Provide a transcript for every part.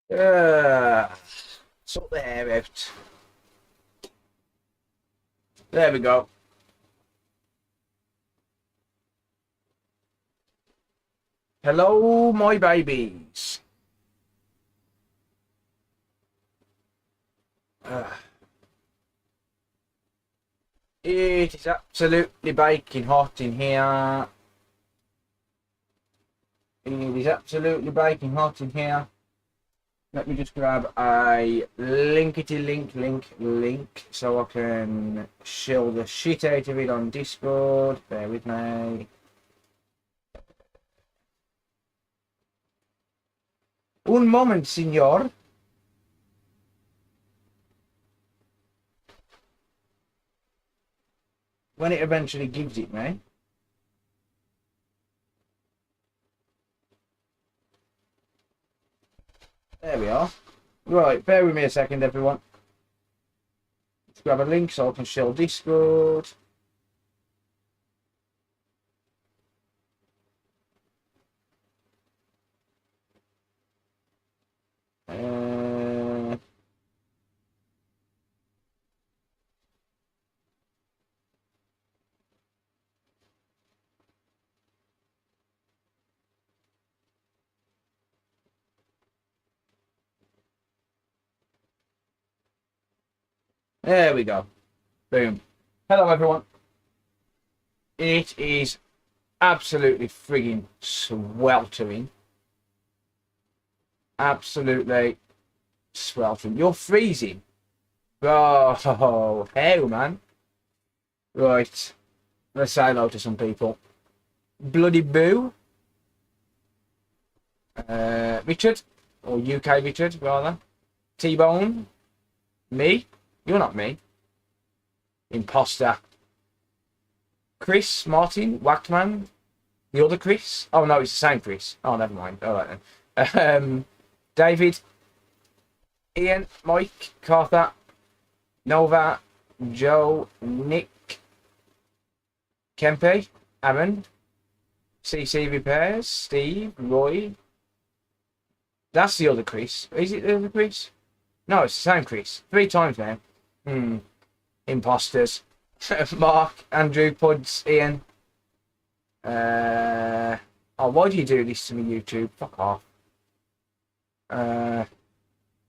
Sort the hair out. There we go. Hello, my babies. It is absolutely baking hot in here. It is absolutely baking hot in here. Let me just grab a link so I can show the shit out of it on Discord. Bear with me. Un moment, signor. When it eventually gives it me. There we are. Right, bear with me a second, everyone. Let's grab a link so I can show Discord. There we go. Boom. Hello, everyone. It is absolutely frigging sweltering. Absolutely sweltering. You're freezing. Oh, hell, man. Right. Let's say hello to some people. Bloody Boo. Richard. Or UK Richard, rather. T-Bone. Me. You're not me. Imposter. Chris Martin, Whackman. The other Chris. Oh no, it's the same Chris. Oh, never mind. All right then. David, Ian, Mike, Cartha, Nova, Joe, Nick, Kempe, Aaron, CC Repairs, Steve, Roy. That's the other Chris. Is it the other Chris? No, it's the same Chris. 3 times now. Imposters. Mark, Andrew, Puds, Ian. Oh, why do you do this to me, YouTube? Fuck off.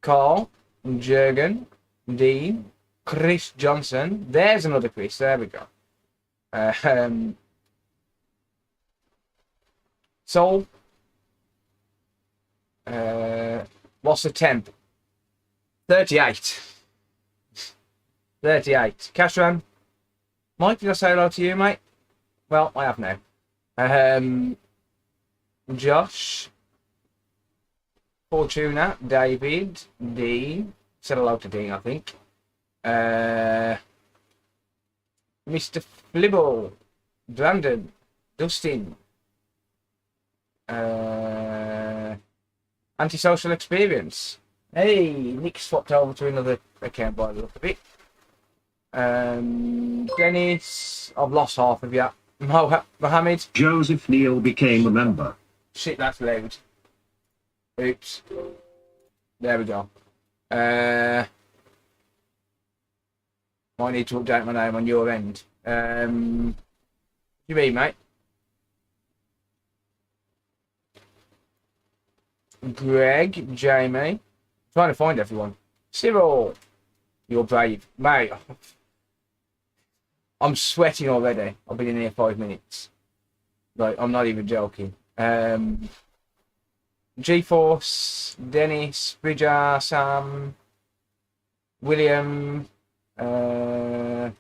Carl, Jurgen, Dean, Chris Johnson. There's another Chris. There we go. Soul. What's the temp? 38. 38. Cashram. Mike, did I say hello to you, mate? Well, I have now. Josh. Fortuna. David. Dean. Said hello to Dean, I think. Mr. Flibble. Brandon. Dustin. Antisocial Experience. Hey, Nick swapped over to another account by the look of it. Dennis, I've lost half of you. Mohammed. Joseph Neal became a member. Shit, that's loud. Oops. There we go. Might need to update my name on your end. You mean, mate? Greg, Jamie. Trying to find everyone. Cyril, you're brave, mate. I'm sweating already. I've been in here 5 minutes. Like, I'm not even joking. G-Force, Dennis, Bridger, Sam, William, Rob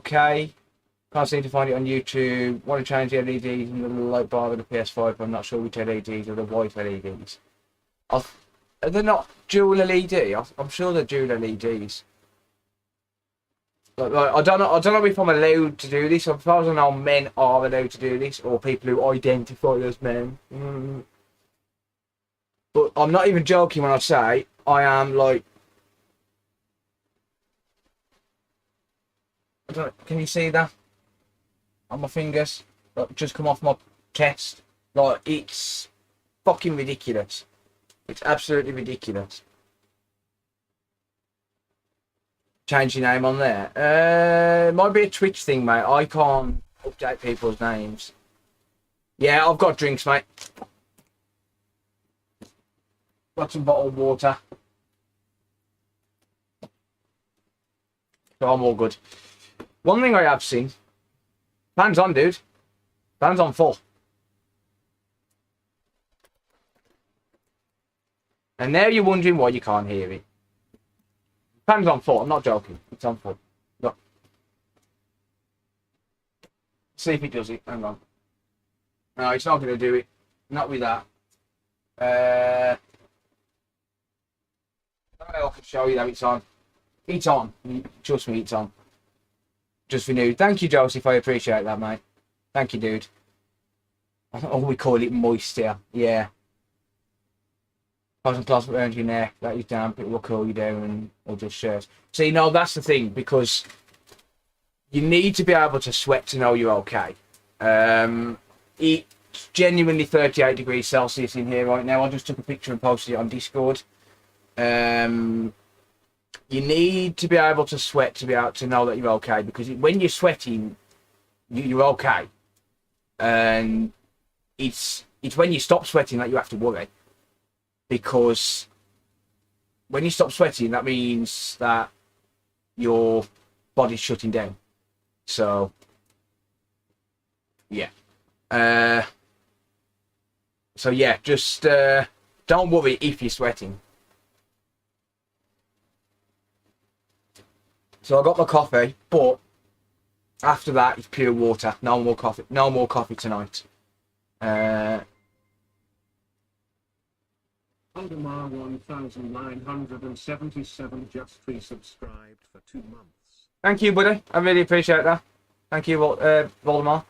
K. Can't seem to find it on YouTube. Want to change the LEDs in the light bar of the PS5, but I'm not sure which LEDs are the white LEDs. Are they not dual LED? I'm sure they're dual LEDs. Like, I don't know if I'm allowed to do this. As far as I know, men are allowed to do this, or people who identify as men. But I'm not even joking when I say I am like. I don't. Can you see that on my fingers? Like, just come off my chest. Like, it's fucking ridiculous. It's absolutely ridiculous. Change your name on there. It might be a Twitch thing, mate. I can't update people's names. Yeah, I've got drinks, mate. Got some bottled water. So I'm all good. One thing I have seen. Fans on, dude. Fans on full. And now you're wondering why you can't hear it. Fans on full. I'm not joking. It's on full. Look. See if it does it. Hang on. No, it's not going to do it. Not with that. I can show you that it's on. It's on. Trust me, it's on. Just renewed. Thank you, Joseph. I appreciate that, mate. Thank you, dude. Oh, we call it moist here. Yeah. Cosmic plasma around your neck. That is damp. It will cool you down and it'll just shirt. See, no, that's the thing, because you need to be able to sweat to know you're okay. It's genuinely 38 degrees Celsius in here right now. I just took a picture and posted it on Discord. You need to be able to sweat to be able to know that you're okay, because when you're sweating, you're okay. And it's when you stop sweating that you have to worry. Because when you stop sweating, that means that your body's shutting down. So, yeah. So yeah, just don't worry if you're sweating. So I got my coffee, but after that it's pure water. No more coffee. No more coffee tonight. Aldemar 1977 just resubscribed for 2 months. Thank you, buddy. I really appreciate that. Thank you, Voldemar.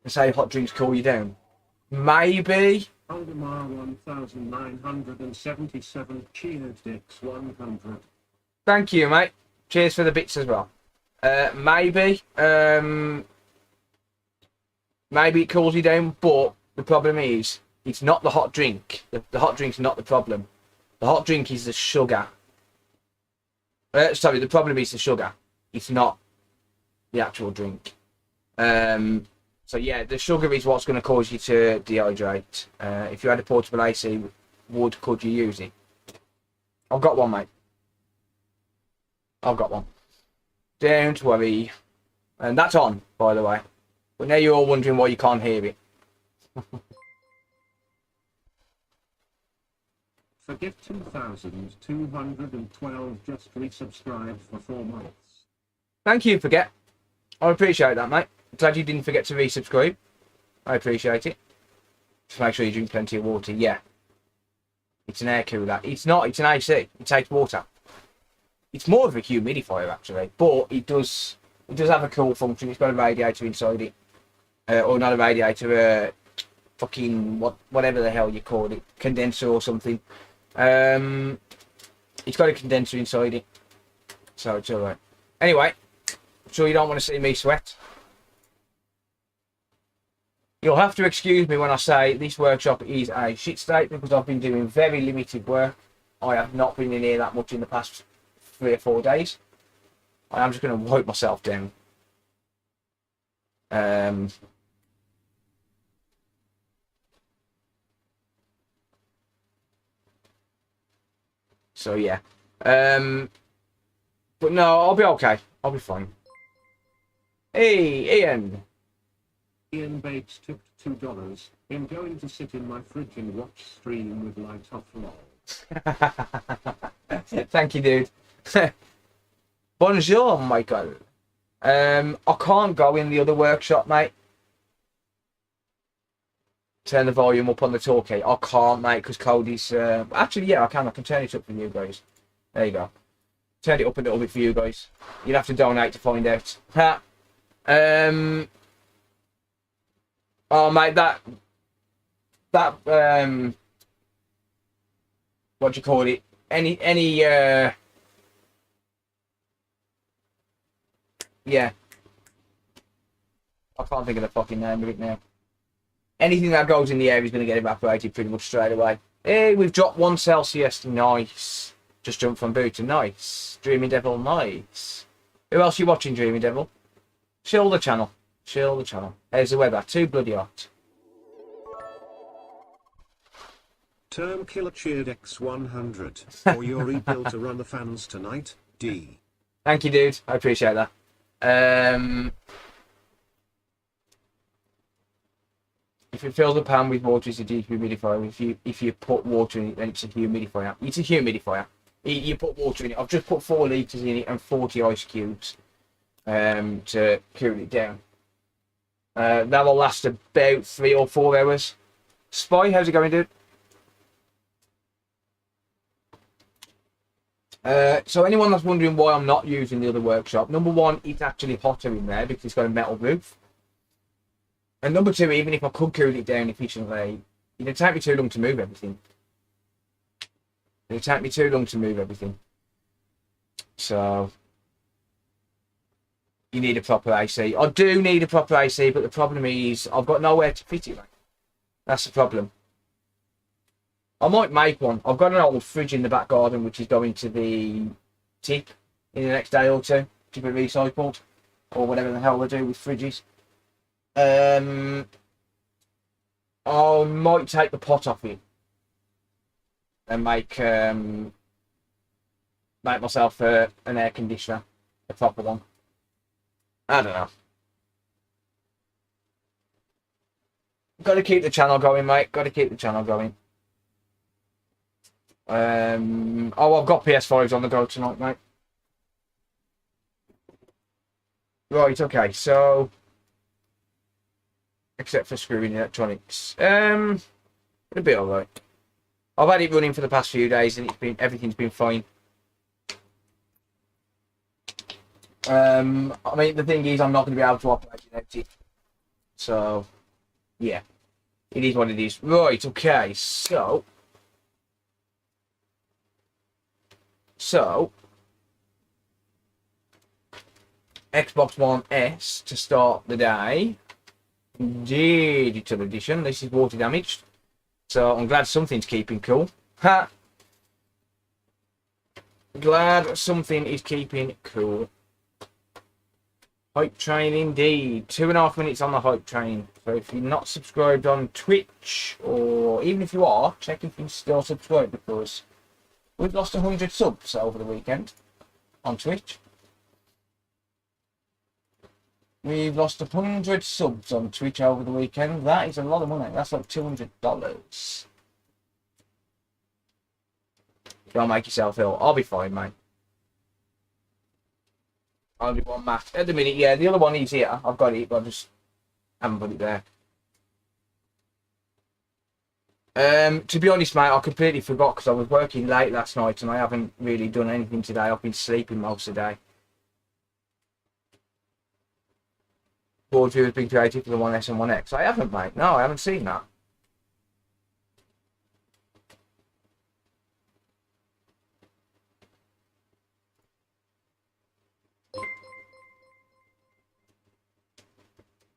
They say hot drinks cool you down. Maybe. Aldemar 1977 cheered Dix 100. Thank you, mate. Cheers for the bits as well. Maybe. Maybe it cools you down, but the problem is it's not the hot drink. The hot drink's not the problem. The hot drink is the sugar. Sorry, the problem is the sugar. It's not the actual drink. So yeah, the sugar is what's going to cause you to dehydrate. If you had a portable AC, could you use it? I've got one, mate. I've got one. Don't worry. And that's on, by the way. But now you're all wondering why you can't hear it. Forgive 2212 just resubscribed for 4 months. Thank you, Forget. I appreciate that, mate. Glad you didn't forget to resubscribe. I appreciate it. Just make sure you drink plenty of water. Yeah. It's an air cooler. It's not. It's an AC. It takes water. It's more of a humidifier, actually. But it does have a cool function. It's got a radiator inside it. Or not a radiator, fucking whatever the hell you call it. Condenser or something. It's got a condenser inside it. So it's alright. Anyway. I'm sure you don't want to see me sweat. You'll have to excuse me when I say this workshop is a shit state, because I've been doing very limited work. I have not been in here that much in the past 3 or 4 days. I am just going to wipe myself down. So yeah. But no, I'll be okay. I'll be fine. Hey, Ian. Ian Bates tipped $2. I'm going to sit in my fridge and watch stream with light off lol. Thank you, dude. Bonjour, Michael. I can't go in the other workshop, mate. Turn the volume up on the talkie. I can't, mate, because Cody's... Actually, yeah, I can. I can turn it up for you guys. There you go. Turn it up a little bit for you guys. You'd have to donate to find out. Ha. Oh, mate, that what do you call it? Any yeah. I can't think of the fucking name of it now. anything that goes in the air is going to get evaporated pretty much straight away. Hey, we've dropped 1 Celsius. Nice. Just jumped from Booter. Nice. Dreaming Devil. Nice. Who else are you watching, Dreaming Devil? Chill the channel. Chill the channel. There's the weather. Too bloody hot. Term Killer cheered X100 for your rebuild to run the fans tonight, D. Thank you, dude. I appreciate that. If it fills the pan with water, it's a dehumidifier. If you put water in it, then it's a humidifier. It's a humidifier. You put water in it. I've just put 4 litres in it and 40 ice cubes to cool it down. That will last about 3 or 4 hours. Spy, how's it going, dude? So anyone that's wondering why I'm not using the other workshop, number one, it's actually hotter in there because it's got a metal roof. And number two, even if I could cool it down efficiently, it'd take me too long to move everything. So, you need a proper AC. I do need a proper AC, but the problem is I've got nowhere to fit it, mate. That's the problem. I might make one. I've got an old fridge in the back garden which is going to the tip in the next day or two to be recycled or whatever the hell they do with fridges. I might take the pot off it and make myself an air conditioner, a proper one. I don't know. Got to keep the channel going, mate. Got to keep the channel going. I've got PS5s on the go tonight, mate. Right, okay, so except for screwing electronics, it'll be alright. I've had it running for the past few days and everything's been fine. I mean, the thing is, I'm not going to be able to operate without it. So, yeah, it is what it is. Right, okay, so Xbox One S to start the day. Digital edition. This is water damaged, so I'm glad something's keeping cool. Ha! Glad something is keeping cool. Hype train indeed. 2.5 minutes on the hype train. So if you're not subscribed on Twitch, or even if you are, check if you're still subscribed, because we've lost 100 subs over the weekend on Twitch. We've lost 100 subs on Twitch over the weekend. That is a lot of money. That's like $200. Don't make yourself ill. I'll be fine, mate. Only one match at the minute. Yeah, the other one is here. I've got it, but I just haven't put it there. To be honest, mate, I completely forgot because I was working late last night and I haven't really done anything today. I've been sleeping most of the day. Board view has been created for the 1S and 1X. I haven't, mate. No, I haven't seen that.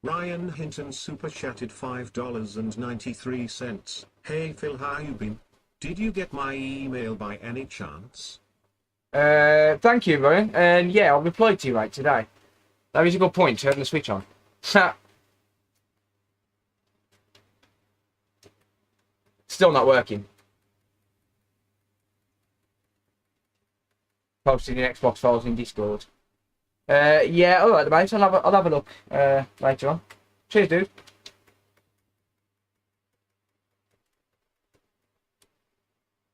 Ryan Hinton super chatted $5.93. Hey Phil, how you been? Did you get my email by any chance? Thank you, Ryan. And yeah, I'll reply to you, mate, today. That is a good point, turning the switch on. Still not working. Posting the Xbox files in Discord. Yeah, alright, mate. I'll have a look later on. Cheers, dude.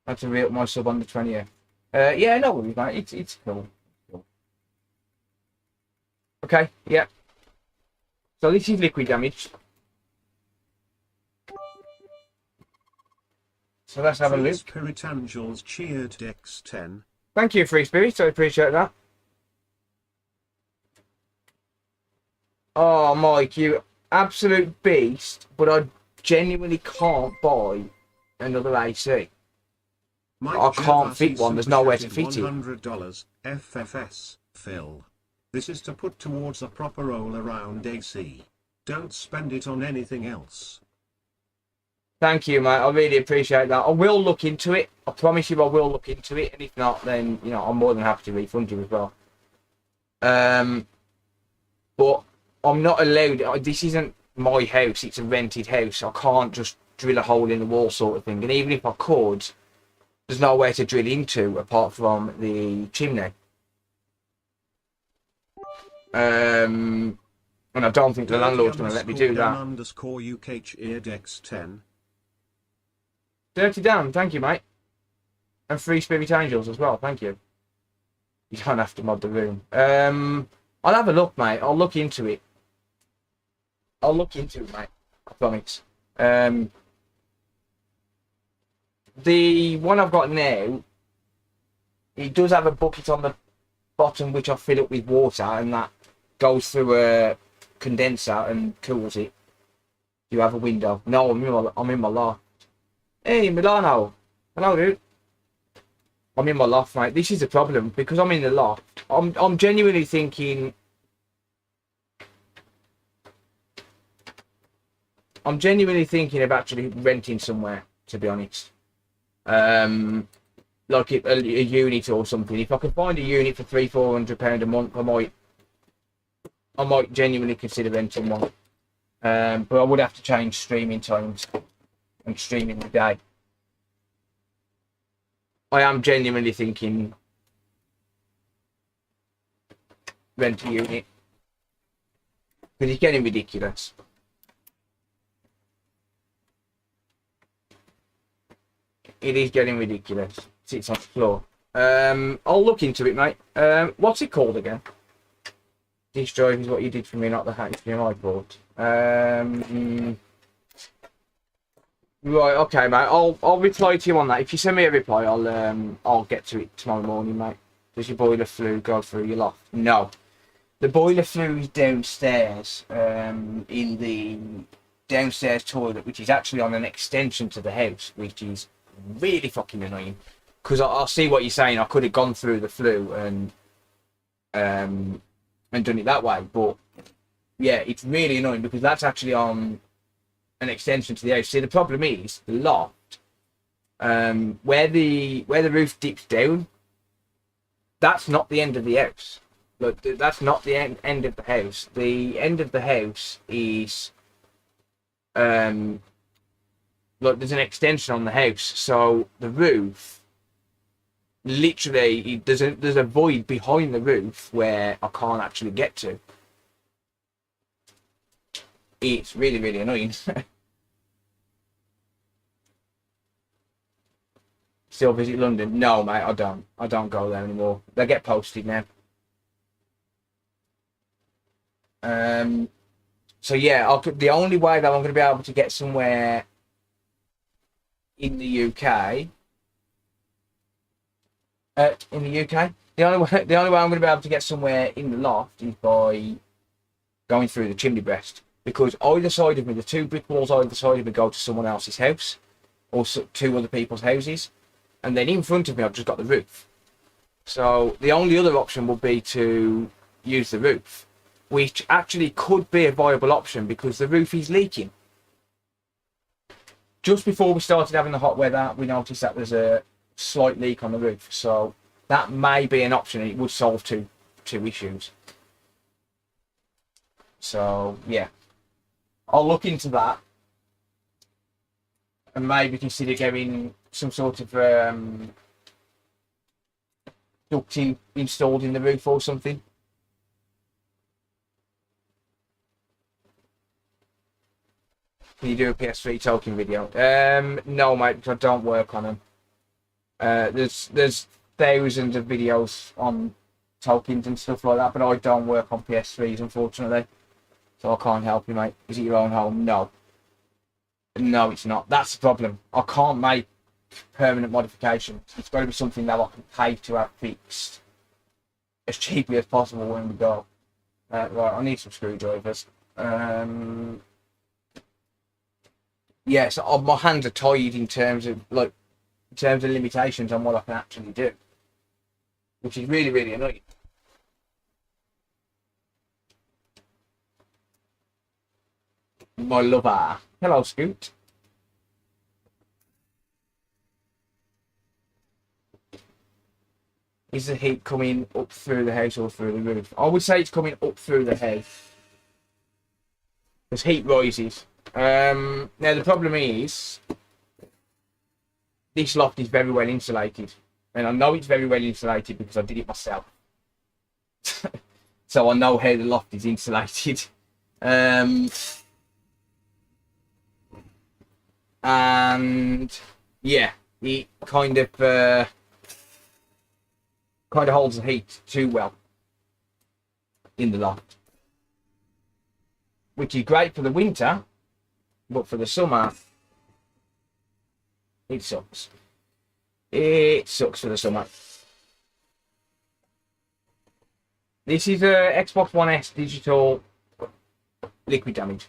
That's a real my sub on the 20th. Yeah, no worries, mate. It's cool. Okay, yeah. So this is liquid damage. So let's have a look. Spirit Angels cheered X10. Thank you, Free Spirit. I appreciate that. Oh, Mike, you absolute beast. But I genuinely can't buy another AC. I can't fit one. There's nowhere to fit it. $100 FFS, Phil. This is to put towards a proper all-around AC. Don't spend it on anything else. Thank you, mate. I really appreciate that. I will look into it. I promise you I will look into it. And if not, then, you know, I'm more than happy to refund you as well. But I'm not allowed. This isn't my house. It's a rented house. I can't just drill a hole in the wall sort of thing. And even if I could, there's nowhere to drill into apart from the chimney. And I don't think the landlord's going to let me do that. _UKHEARDEX10. Dirty Dan, thank you, mate. And free Spirit Angels as well, thank you. You don't have to mod the room. I'll have a look, mate. I'll look into it. I'll look into it, mate. I promise. The one I've got now, it does have a bucket on the bottom which I fill up with water, and that goes through a condenser and cools it. Do you have a window? No, I'm in my loft. Hey, Milano. Hello, dude. I'm in my loft, mate. This is the problem because I'm in the loft. I'm genuinely thinking. I'm genuinely thinking of actually renting somewhere. To be honest, like a unit or something. If I can find a unit for £300-400 a month, I might genuinely consider renting one. But I would have to change streaming times and streaming the day. I am genuinely thinking rent a unit because it's getting ridiculous. It is getting ridiculous. It sits on the floor. I'll look into it, mate. What's it called again? This drive is what you did for me, not the HDMI board. Right, okay, mate. I'll reply to you on that. If you send me a reply, I'll get to it tomorrow morning, mate. Does your boiler flue go through your loft? No. The boiler flue is downstairs, in the downstairs toilet, which is actually on an extension to the house, which is really fucking annoying. Because I'll see what you're saying. I could have gone through the flue and done it that way, but yeah, it's really annoying because that's actually on an extension to the house. See, the problem is the loft, where the roof dips down. That's not the end of the house. Look, that's not the end of the house. The end of the house is look, there's an extension on the house, so the roof literally there's a void behind the roof where I can't actually get to. It's really, really annoying. Still visit London? No, mate, I don't. I don't go there anymore. They get posted now. So yeah, the only way that I'm going to be able to get somewhere in the UK, the only way I'm going to be able to get somewhere in the loft is by going through the chimney breast, because either side of me, the two brick walls either side of me go to someone else's house or two other people's houses, and then in front of me I've just got the roof. So the only other option would be to use the roof, which actually could be a viable option because the roof is leaking. Just before we started having the hot weather, we noticed that there's a slight leak on the roof. So that may be an option, and it would solve two issues. So yeah, I'll look into that and maybe consider getting some sort of ducting installed in the roof or something. Can you do a PS3 talking video? No, mate, I don't work on them. There's thousands of videos on tokens and stuff like that, but I don't work on PS3s, unfortunately. So I can't help you, mate. Is it your own home? No. No, it's not. That's the problem. I can't make permanent modifications. It's got to be something that I can pay to have fixed as cheaply as possible when we go. Right, I need some screwdrivers. Yeah, so my hands are tied in terms of limitations on what I can actually do, which is really, really annoying. My lover. Hello, Scoot. Is the heat coming up through the house or through the roof? I would say it's coming up through the house. Because heat rises. Now the problem is, this loft is very well insulated. And I know it's very well insulated because I did it myself. So I know how the loft is insulated. And yeah, it kind of holds the heat too well in the loft, which is great for the winter, but for the summer it sucks. It sucks for the summer. This is a Xbox One S digital liquid damage.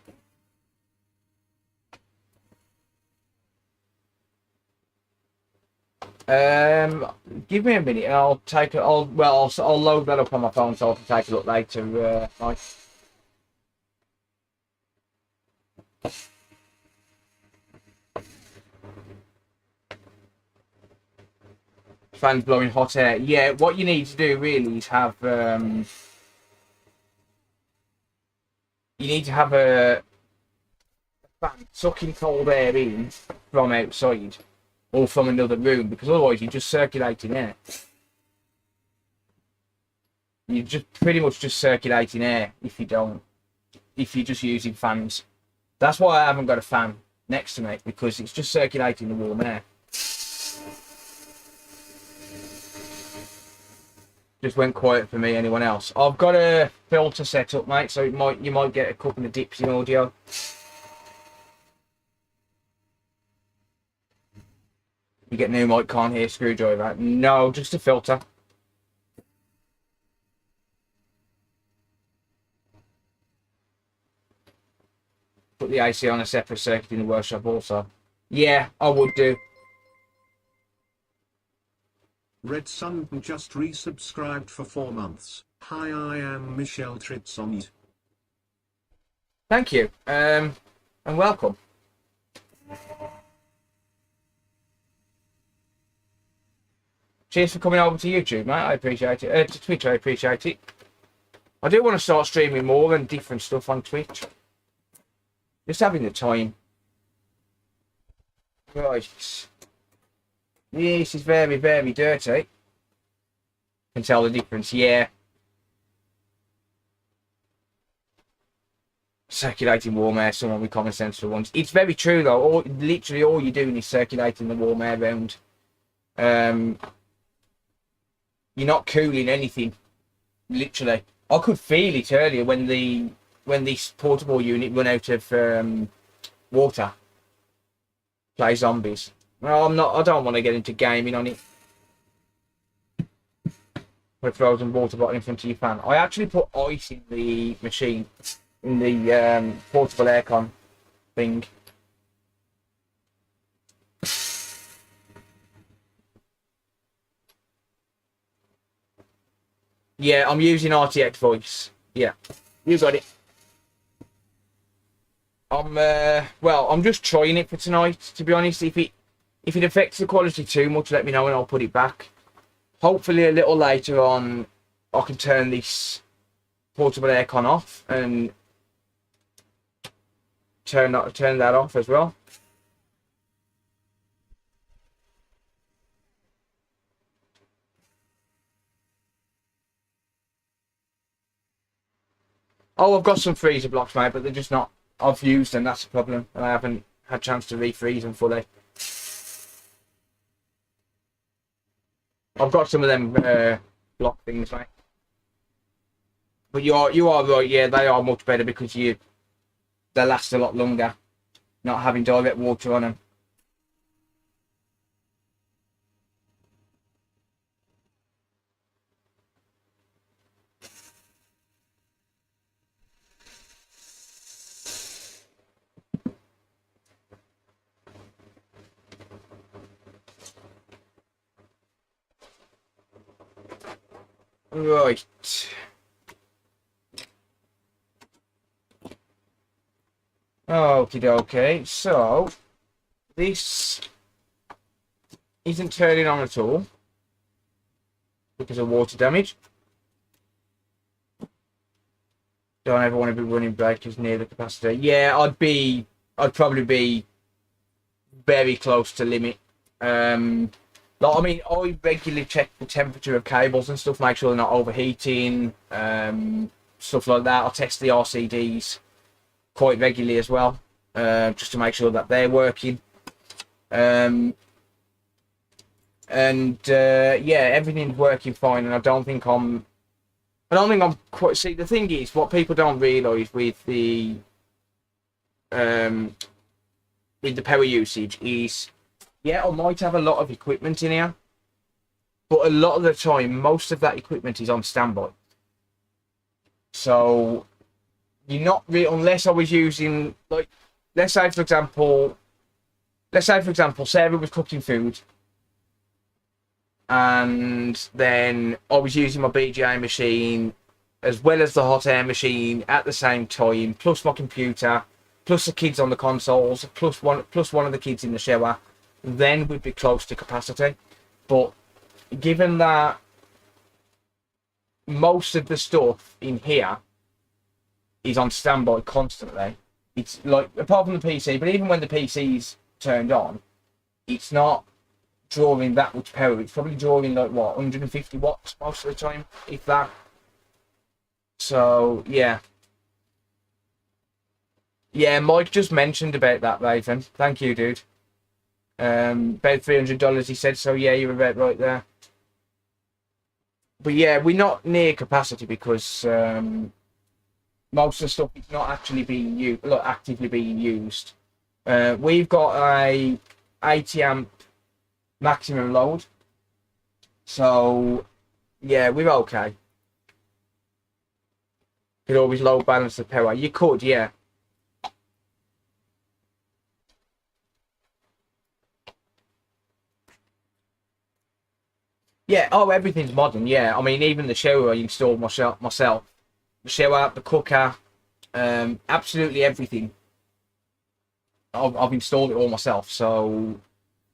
Give me a minute and I'll take it. I'll load that up on my phone so I can take a look later. Mike. Fans blowing hot air. Yeah, what you need to do really is have you need to have a fan sucking cold air in from outside or from another room, because otherwise you're just circulating air. You're just pretty much just circulating air if you're just using fans. That's why I haven't got a fan next to me, because it's just circulating the warm air. Just went quiet for me. Anyone else? I've got a filter set up, mate, so you might get a couple of dips in audio. You get new mic, can't hear screwdriver. No, just a filter. Put the AC on a separate circuit in the workshop also. Yeah, I would do. Red Sun just resubscribed for 4 months. Hi, I am Michelle Tritson. Thank you, and welcome. Cheers for coming over to YouTube, mate. I appreciate it. To Twitch, I appreciate it. I do want to start streaming more and different stuff on Twitch. Just having the time. Right. This is very, very dirty. Can tell the difference, yeah. Circulating warm air, someone with common sense for once. It's very true though. Literally all you're doing is circulating the warm air around. You're not cooling anything. Literally. I could feel it earlier when this portable unit run out of water. Play zombies. No, I don't want to get into gaming on it. With frozen water bottle in front of your fan. I actually put ice in the machine, in the portable aircon thing. Yeah, I'm using RTX voice. Yeah, you got it. I'm just trying it for tonight. To be honest, if it affects the quality too much, let me know and I'll put it back. Hopefully, a little later on, I can turn this portable aircon off and turn that off as well. Oh, I've got some freezer blocks, mate, but they're just not. I've used them, that's the problem, and I haven't had a chance to refreeze them fully. I've got some of them block things, mate. But you are right, yeah, they are much better because they last a lot longer, not having direct water on them. Right. Okay. So this isn't turning on at all. because of water damage. Don't ever want to be running breakers near the capacitor. Yeah, I'd probably be very close to limit. Like, I mean, I regularly check the temperature of cables and stuff, make sure they're not overheating, stuff like that. I test the RCDs quite regularly as well, just to make sure that they're working. Yeah, everything's working fine, and I don't think I'm quite. See, the thing is, what people don't realise with the power usage is, yeah, I might have a lot of equipment in here, but a lot of the time, most of that equipment is on standby. So you're not really, unless I was using, like, let's say for example, Sarah was cooking food, and then I was using my BGA machine as well as the hot air machine at the same time, plus my computer, plus the kids on the consoles, plus one of the kids in the shower, then we'd be close to capacity. But given that most of the stuff in here is on standby constantly, it's like, apart from the PC, but even when the PC's turned on, it's not drawing that much power. It's probably drawing like, what, 150 watts most of the time, if that. So yeah, Mike just mentioned about that, Raven. Thank you, dude. About $300, he said. So yeah, you're about right there. But yeah, we're not near capacity because most of the stuff is not actually being used, like, actively being used. We've got a 80 amp maximum load, so yeah, we're okay. Could always load balance the power. You could, yeah. Yeah, oh, everything's modern, yeah. I mean, even the shower I installed myself. The shower, the cooker, absolutely everything. I've installed it all myself, so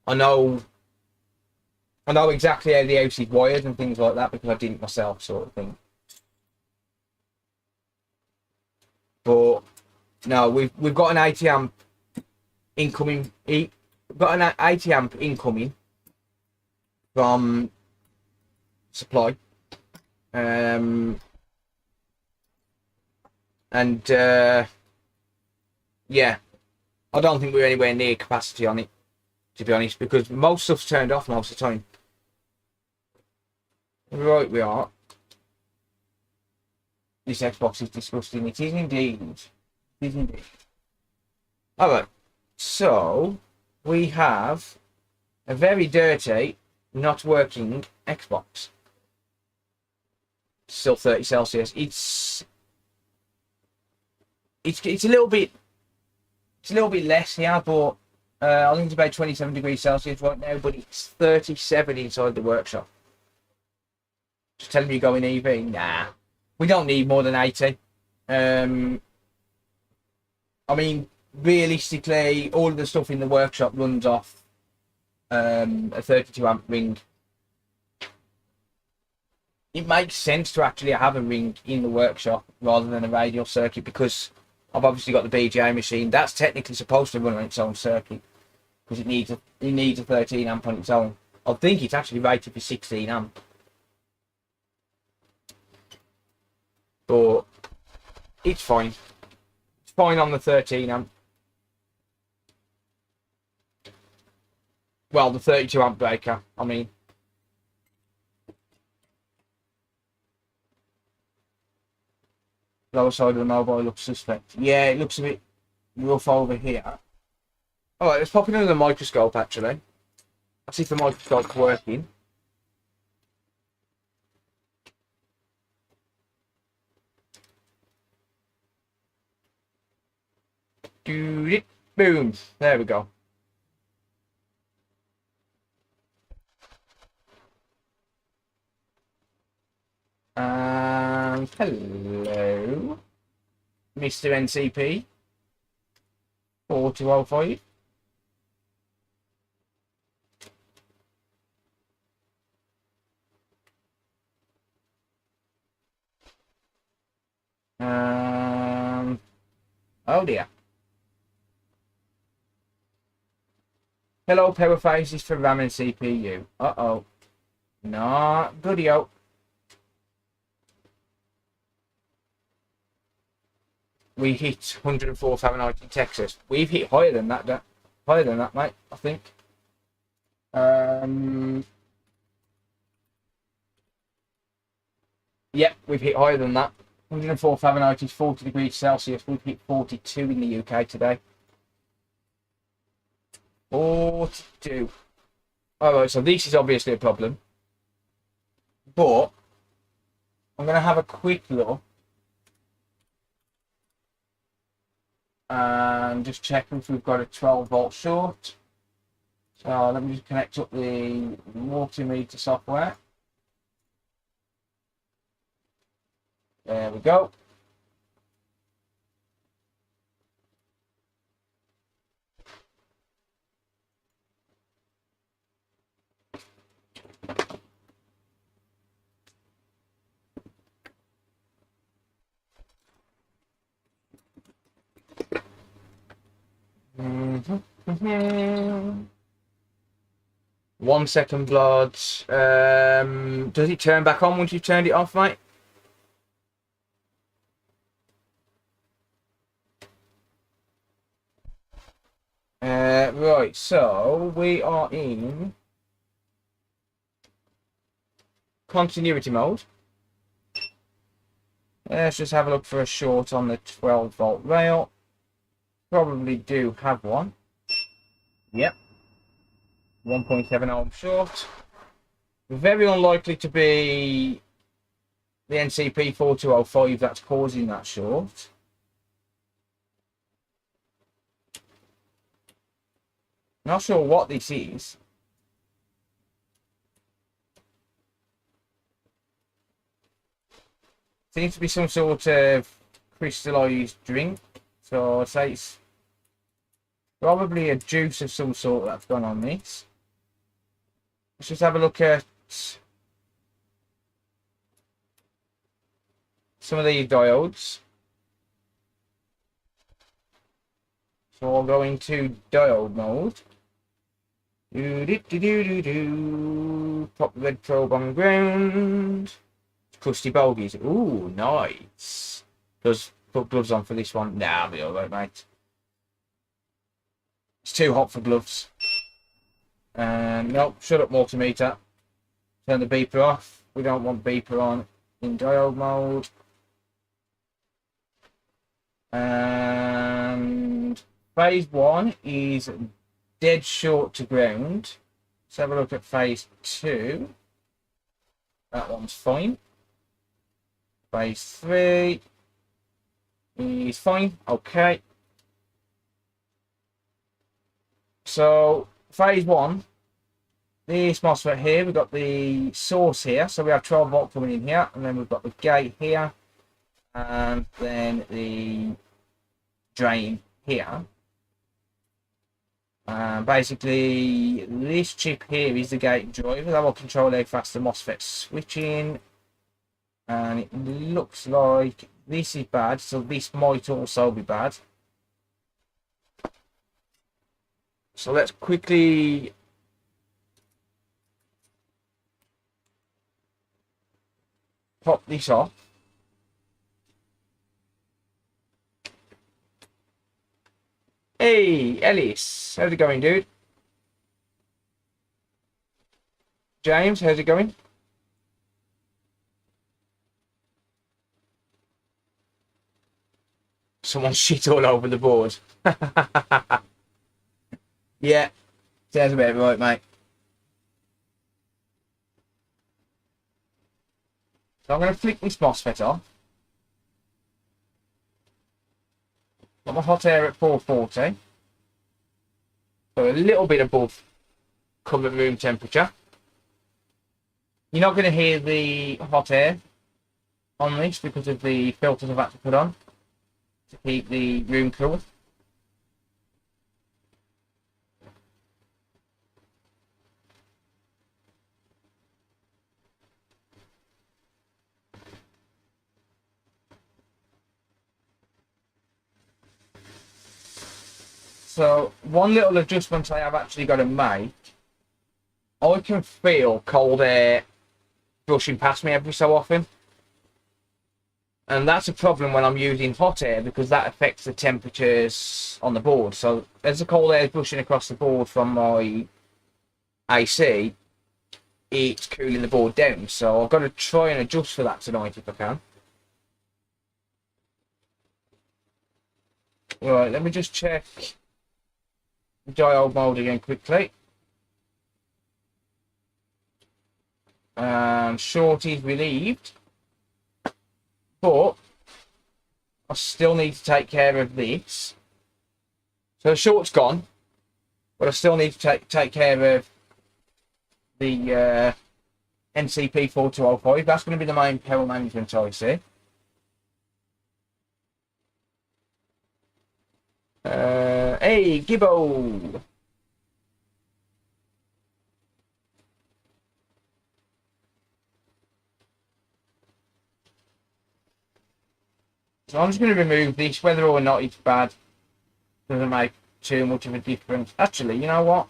I know exactly how the house is wired and things like that because I did it myself, sort of thing. But no, we've got an 80 amp incoming. We've got an 80 amp incoming from supply, and yeah, I don't think we're anywhere near capacity on it, to be honest, because most stuff's turned off most of the time. Right, we are. This Xbox is disgusting. It is indeed. It is indeed. Alright, so we have a very dirty, not working Xbox. Still 30 Celsius. It's a little bit less here, but I think it's about 27 degrees Celsius right now, but it's 37 inside the workshop. Just telling me going EV? Nah. We don't need more than 80. I mean, realistically, all of the stuff in the workshop runs off a 32 amp ring. It makes sense to actually have a ring in the workshop rather than a radial circuit because I've obviously got the BGA machine. That's technically supposed to run on its own circuit because it needs a 13 amp on its own. I think it's actually rated for 16 amp. But it's fine. It's fine on the 13 amp. Well, the 32 amp breaker, I mean. Lower side of the mobile looks suspect. Yeah, it looks a bit rough over here. Alright, let's pop into the microscope actually. Let's see if the microscope's working. Boom. There we go. Hello, Mr. NCP 4205. Oh dear. Hello, power phases for RAM and CPU. Uh-oh. Not good-yo. We hit 104 Fahrenheit in Texas. We've hit higher than that, mate, I think. Yeah, we've hit higher than that. 104 Fahrenheit is 40 degrees Celsius. We've hit 42 in the UK today. 42. Alright, so this is obviously a problem. But I'm going to have a quick look and just check if we've got a 12 volt short. So let me just connect up the multimeter software. There we go. Mm-hmm. 1 second, blood. Does it turn back on once you've turned it off, mate? Right, so we are in continuity mode. Let's just have a look for a short on the 12 volt rail. Probably do have one. Yep. 1.7 ohm short. Very unlikely to be the NCP 4205 that's causing that short. Not sure what this is. Seems to be some sort of crystallized drink. So I'd say it's probably a juice of some sort that's gone on this. Let's just have a look at some of these diodes. So I'll go into diode mode. Pop the red probe on ground. Crusty bogies. Ooh, nice. Does put gloves on for this one? Nah, I'll be alright, mate. It's too hot for gloves. Nope, shut up, multimeter. Turn the beeper off. We don't want beeper on in diode mode. And phase 1 is dead short to ground. Let's have a look at phase 2. That one's fine. Phase 3 is fine. Okay. So phase 1, this MOSFET here, we've got the source here. So we have 12 volt coming in here, and then we've got the gate here, and then the drain here. Basically, this chip here is the gate driver that will control how fast the MOSFET switching. And it looks like this is bad, so this might also be bad. So let's quickly pop this off. Hey, Ellis, how's it going, dude? James, how's it going? Someone shit all over the board. Yeah, sounds about right, mate. So I'm going to flick this MOSFET off. Got my hot air at 440. So a little bit above current room temperature. You're not going to hear the hot air on this because of the filters I've had to put on to keep the room cool. So one little adjustment I have actually got to make. I can feel cold air brushing past me every so often. And that's a problem when I'm using hot air because that affects the temperatures on the board. So as the cold air is brushing across the board from my AC, it's cooling the board down. So I've got to try and adjust for that tonight if I can. Right, let me just check diode mode again quickly. Shorty's relieved. But I still need to take care of this. So the short's gone, but I still need to take care of the NCP 4205. That's going to be the main power management IC. Hey, Gibbo! So I'm just going to remove this, whether or not it's bad. Doesn't make too much of a difference. Actually, you know what?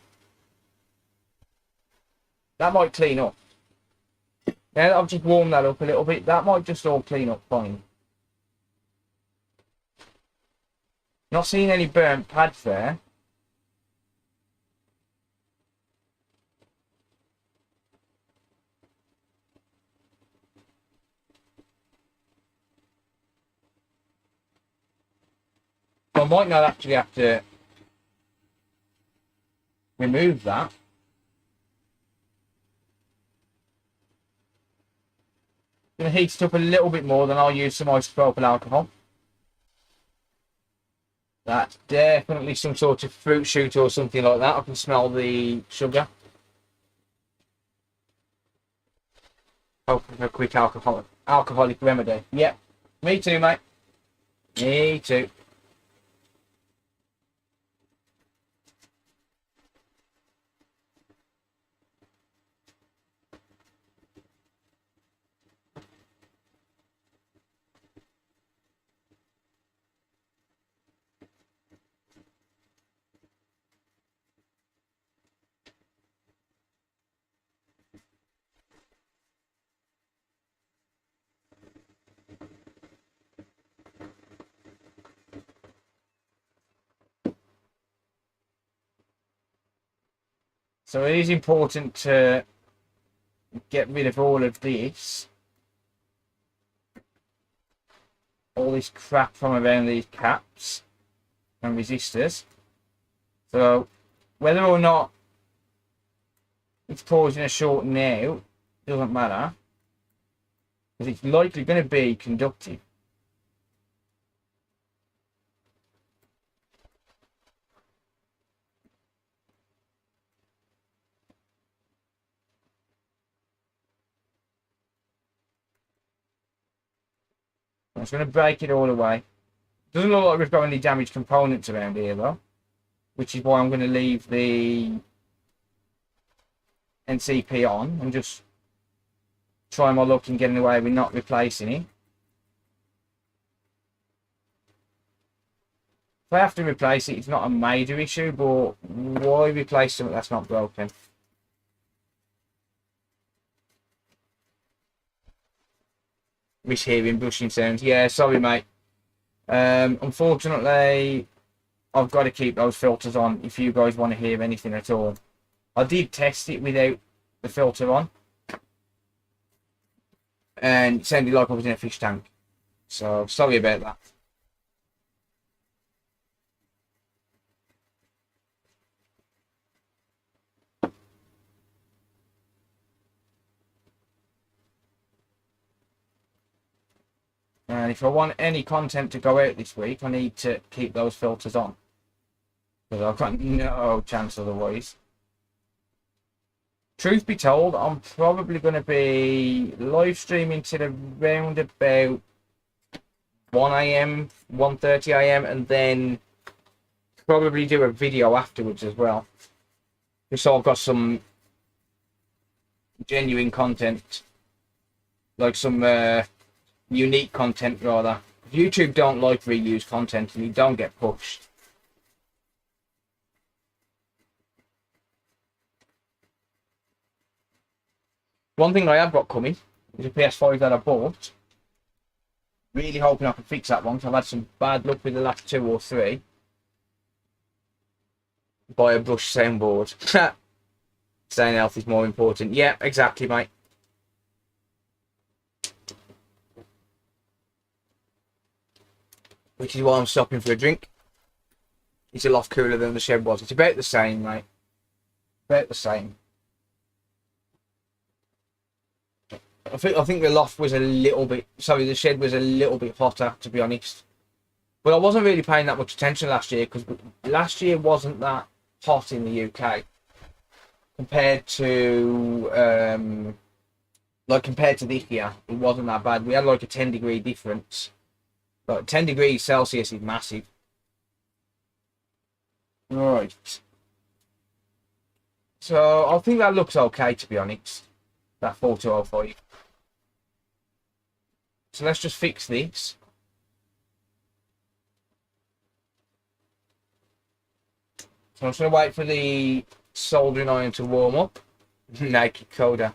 That might clean up. Now that I've just warmed that up a little bit, that might just all clean up fine. Not seeing any burnt pads there. So I might not actually have to remove that. Going to heat it up a little bit more, then I'll use some isopropyl alcohol. That's definitely some sort of fruit shoot or something like that. I can smell the sugar. Oh, a quick alcoholic remedy. Yep, me too, mate. Me too. So it is important to get rid of all of this. All this crap from around these caps and resistors. So whether or not it's causing a short now doesn't matter, because it's likely going to be conductive. I'm just going to break it all away. Doesn't look like we've got any damaged components around here though, which is why I'm going to leave the NCP on and just try my luck in getting away with not replacing it. If I have to replace it, it's not a major issue, but why replace something that's not broken? Mishearing brushing sounds. Yeah, sorry, mate. Unfortunately, I've got to keep those filters on if you guys want to hear anything at all. I did test it without the filter on, and it sounded like I was in a fish tank. So, sorry about that. And if I want any content to go out this week, I need to keep those filters on, because I've got no chance otherwise. Truth be told, I'm probably going to be live streaming till around about 1 AM, 1:30 AM, and then probably do a video afterwards as well. Just so I've got some genuine content, like some unique content rather. YouTube don't like reused content and you don't get pushed. One thing I have got coming is a PS5 that I bought. Really hoping I can fix that one, because I've had some bad luck with the last 2 or 3. Buy a brush soundboard. Staying healthy is more important. Yeah, exactly, mate. Which is why I'm stopping for a drink. It's a lot cooler than the shed was. It's about the same, mate. About the same. I think the loft was a little bit... Sorry, the shed was a little bit hotter, to be honest. But I wasn't really paying that much attention last year, because last year wasn't that hot in the UK. Compared to... compared to this year, it wasn't that bad. We had like a 10-degree difference. But 10 degrees Celsius is massive. Right. So, I think that looks okay, to be honest. That 4205. So, let's just fix this. So, I'm just going to wait for the soldering iron to warm up. Naked coder.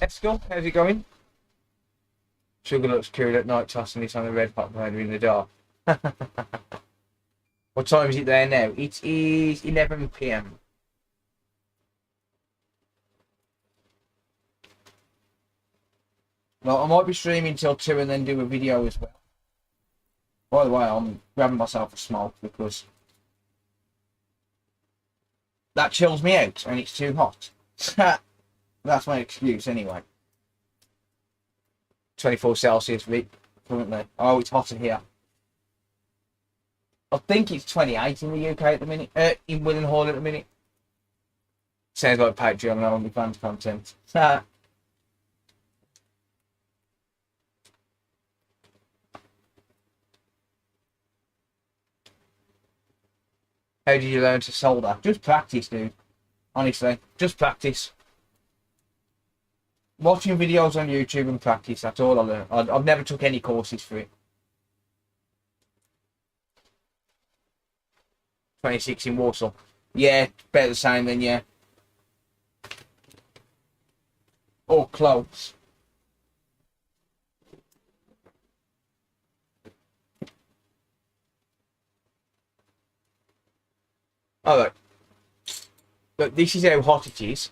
Let's go. How's it going? Sugar looks cool at night, tossing this on the red pot rider in the dark. What time is it there now? It is 11 PM. Well, I might be streaming till 2 and then do a video as well. By the way, I'm grabbing myself a smoke because that chills me out and it's too hot. That's my excuse anyway. 24 Celsius currently. Oh, it's hotter here. I think it's 28 in the UK at the minute. In Willenhall at the minute. Sounds like Patreon and OnlyFans content. How did you learn to solder? Just practice, dude. Honestly, just practice. Watching videos on YouTube and practice, that's all I learned. I've never took any courses for it. 26 in Warsaw. Yeah, better the same then, yeah. Or close. Alright. Look, this is how hot it is.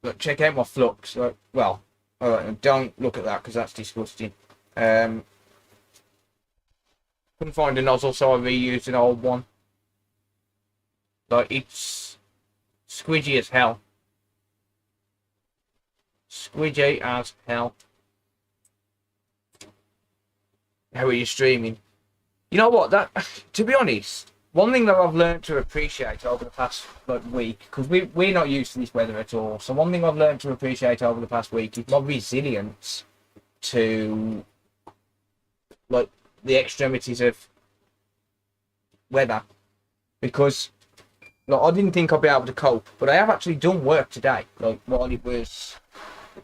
Look, check out my flux. Like, well, alright, don't look at that because that's disgusting. Couldn't find a nozzle, so I reused an old one. Like, it's squidgy as hell. Squidgy as hell. How are you streaming? You know what? That, to be honest, one thing that I've learned to appreciate over the past week, because we're not used to this weather at all. So one thing I've learned to appreciate over the past week is my resilience to like the extremities of weather. Because like, I didn't think I'd be able to cope, but I have actually done work today. Like while it was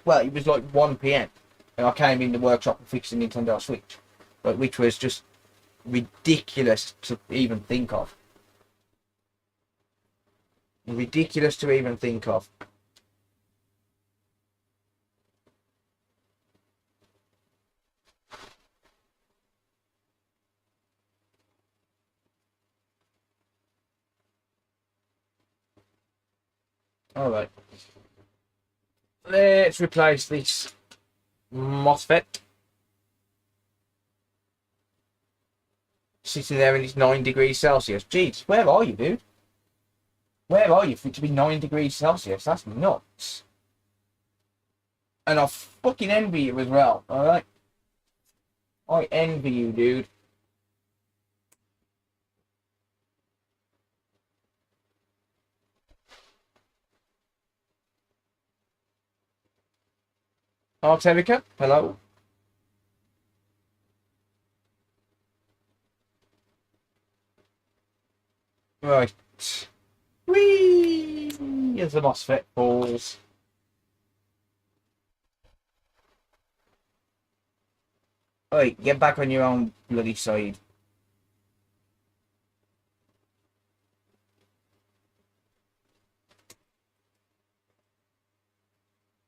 like 1 PM, and I came in the workshop and fixed the Nintendo Switch, like which was just ridiculous to even think of. Ridiculous to even think of. Alright. Let's replace this MOSFET. Sitting there and it's 9 degrees Celsius. Jeez, where are you, dude? Where are you for it to be 9 degrees Celsius? That's nuts. And I fucking envy you as well, alright? I envy you, dude. Arterica, hello. Right. Whee! Here's the MOSFET balls. Alright, get back on your own bloody side.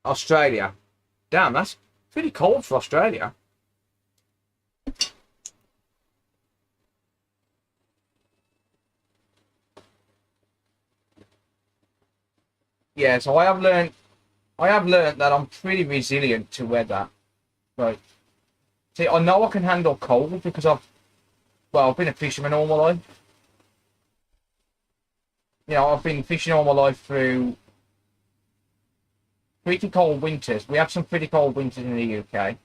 Australia. Damn, that's pretty cold for Australia. Yeah, so I have learned that I'm pretty resilient to weather. Right. See, I know I can handle cold because I've been a fisherman all my life. You know, I've been fishing all my life through pretty cold winters. We have some pretty cold winters in the UK.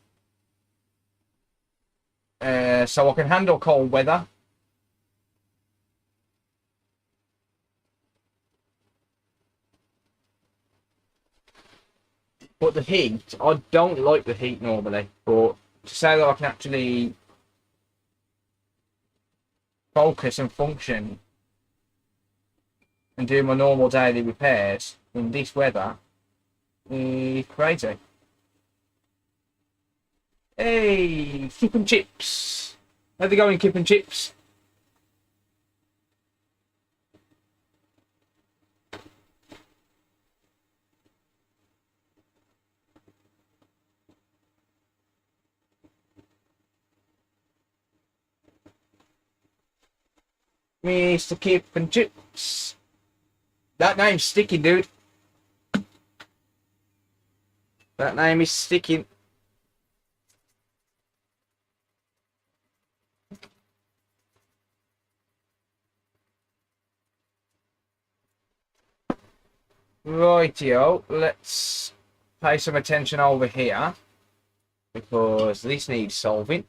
So I can handle cold weather. But the heat, I don't like the heat normally. But to say that I can actually focus and function and do my normal daily repairs in this weather is crazy. Hey, Kip and Chips. How's it going, Kip and Chips? Mr. Kip and Chips. That name's sticking, dude. That name is sticking. Rightio, let's pay some attention over here because this needs solving.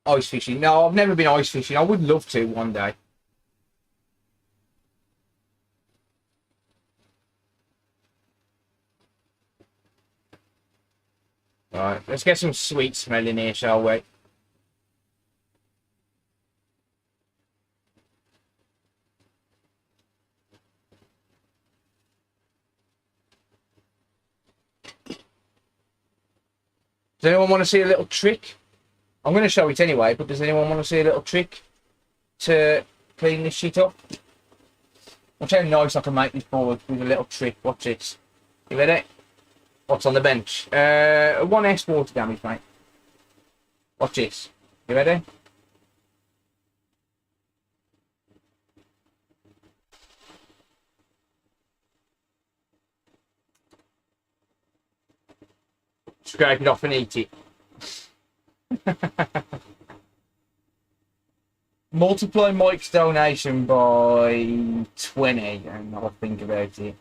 Ice fishing. No, I've never been ice fishing. I would love to one day. Right, let's get some sweet smell in here, shall we? Does anyone want to see a little trick? I'm going to show it anyway, but does anyone want to see a little trick to clean this shit up? Watch how nice I can make this board with a little trick. Watch this. You ready? What's on the bench? 1S water damage, mate. Watch this. You ready? Scrape it off and eat it. Multiply Mike's donation by 20 and I'll think about it.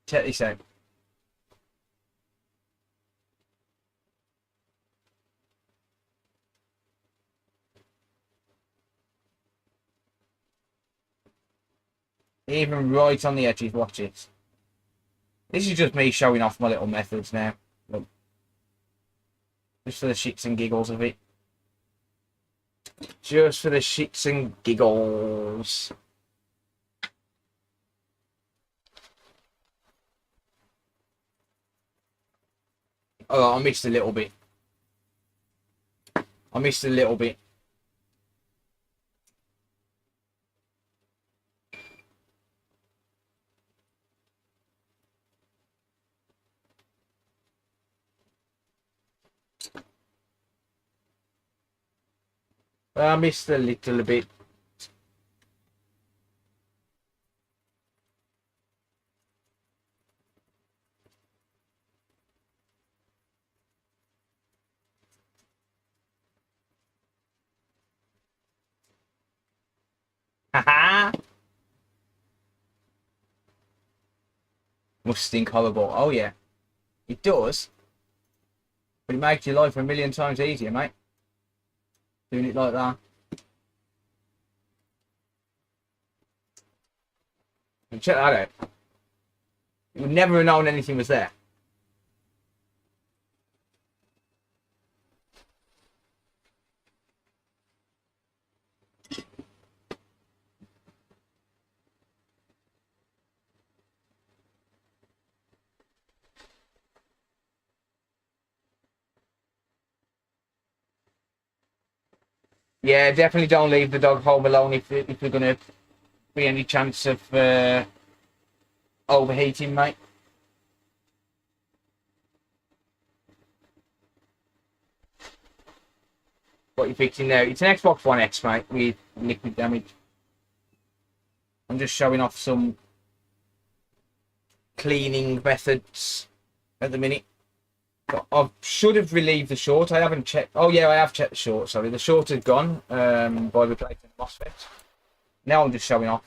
Check this out. Even right on the edges, watch it. This is just me showing off my little methods now. Look. Just for the shits and giggles of it. Just for the shits and giggles. Oh, I missed a little bit. I missed a little bit. I missed a little bit. Haha! Must stink horrible. Oh yeah. It does. But it makes your life a million times easier, mate. Doing it like that. And check that out. You would never have known anything was there. Yeah, definitely don't leave the dog home alone if you're gonna be any chance of overheating, mate. What you're fixing now? It's an Xbox One X, mate, with liquid damage. I'm just showing off some cleaning methods at the minute. But I should have relieved the short. I haven't checked. Oh yeah, I have checked the short. Sorry, the short had gone by replacing the MOSFET. Now I'm just showing off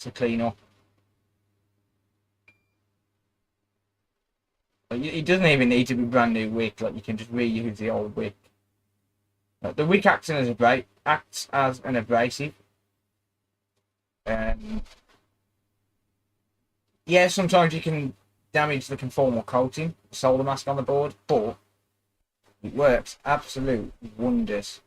to clean up. It doesn't even need to be brand new wick. Like you can just reuse the old wick. The wick acts as an abrasive. Yeah, sometimes you can damage the conformal coating, solder mask on the board, but it works absolute wonders.